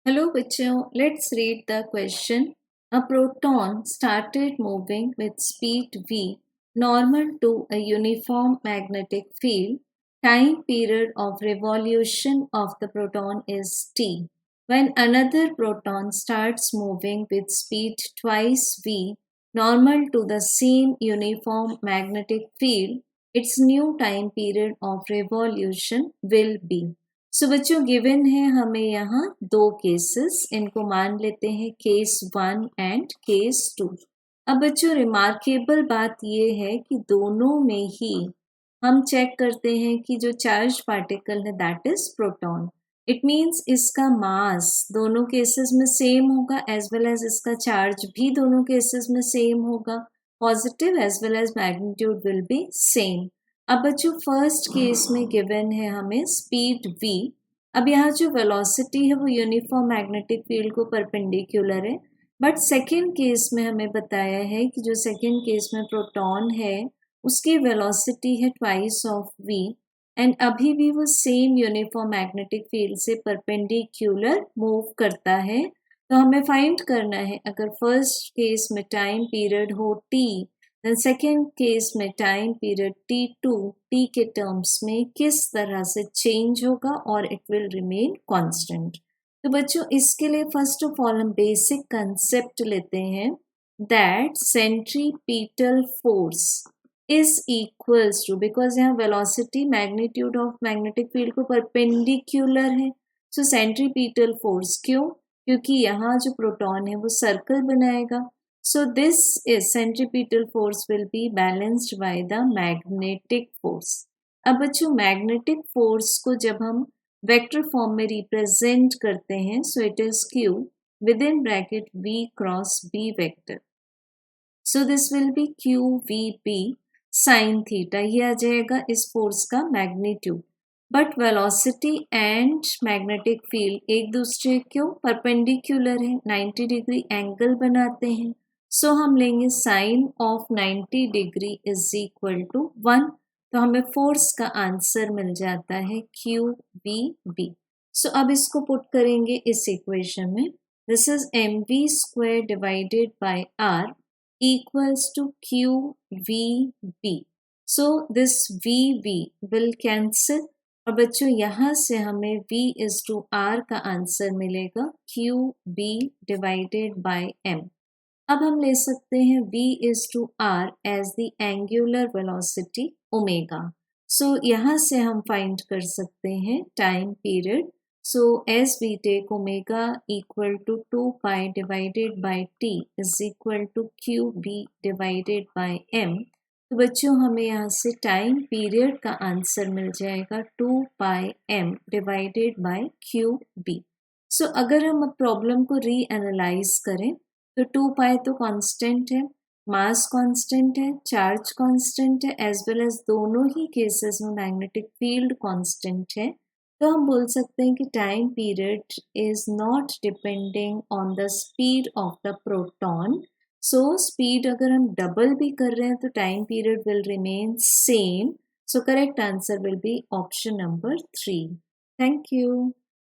Hello, bachcho. Let's read the question. A proton started moving with speed v normal to a uniform magnetic field. Time period of revolution of the proton is t. When another proton starts moving with speed twice v normal to the same uniform magnetic field, its new time period of revolution will be. सो बच्चों given है हमें यहाँ दो cases, इनको मान लेते हैं case 1 and case 2। अब बच्चों रिमार्केबल बात ये है कि दोनों में ही हम चेक करते हैं कि जो चार्ज पार्टिकल है that is proton. It means इसका मास दोनों केसेस में सेम होगा एज वेल एज इसका चार्ज भी दोनों केसेस में सेम होगा। Positive as well as magnitude will be same. अब बच्चों फर्स्ट केस में गिवन है हमें स्पीड v। अब यहाँ जो वेलोसिटी है वो यूनिफॉर्म मैग्नेटिक फील्ड को परपेंडिकुलर है, बट सेकेंड केस में हमें बताया है कि जो सेकेंड केस में प्रोटॉन है उसकी वेलोसिटी है ट्वाइस ऑफ v एंड अभी भी वो सेम यूनिफॉर्म मैग्नेटिक फील्ड से परपेंडिकुलर मूव करता है। तो हमें फाइंड करना है अगर फर्स्ट केस में टाइम पीरियड हो t, सेकेंड केस में टाइम पीरियड t2 t के टर्म्स में किस तरह से चेंज होगा और इट विल रिमेन कांस्टेंट। तो बच्चों इसके लिए फर्स्ट ऑफ ऑल हम बेसिक कंसेप्ट लेते हैं that centripetal force is equals to, because यहाँ velocity magnitude of magnetic field को परपेंडिकुलर है, सो सेंट्रीपिटल फोर्स क्यों, क्योंकि यहाँ जो प्रोटॉन है वो सर्कल बनाएगा। So this is centripetal force will be balanced by the magnetic force. अब बच्चों मैग्नेटिक फोर्स को जब हम वेक्टर फॉर्म में रिप्रेजेंट करते हैं so it is Q with in bracket V cross B vector. So this will be QVB sine theta, ये आ जाएगा इस फोर्स का magnitude. But velocity and magnetic field एक दूसरे को परपेंडिकुलर है, 90 डिग्री एंगल बनाते हैं, सो हम लेंगे sine of 90 degree is equal to 1। तो हमें फोर्स का आंसर मिल जाता है QVB। सो अब इसको पुट करेंगे इस इक्वेशन में, this is mv square divided by r equals to QVB। So this VV will cancel और बच्चों यहाँ से हमें V इज टू R का आंसर मिलेगा QB डिवाइडेड बाय m। अब हम ले सकते हैं V is to R as the angular velocity omega. So यहाँ से हम फाइंड कर सकते हैं time period. So as we take omega equal to 2 pi divided bye t is equal to QB divided by m। तो बच्चों हमें यहाँ से टाइम पीरियड का आंसर मिल जाएगा 2 pi m divided by QB। So अगर हम प्रॉब्लम को री एनालाइज करें तो 2 पाई तो कांस्टेंट है, मास कांस्टेंट है, चार्ज कांस्टेंट है, एज वेल एज दोनों ही केसेस में मैग्नेटिक फील्ड कांस्टेंट है। तो हम बोल सकते हैं कि time period is not depending on the speed of the proton. So speed अगर हम डबल भी कर रहे हैं तो time period will remain same. So correct answer will be option number 3। Thank you.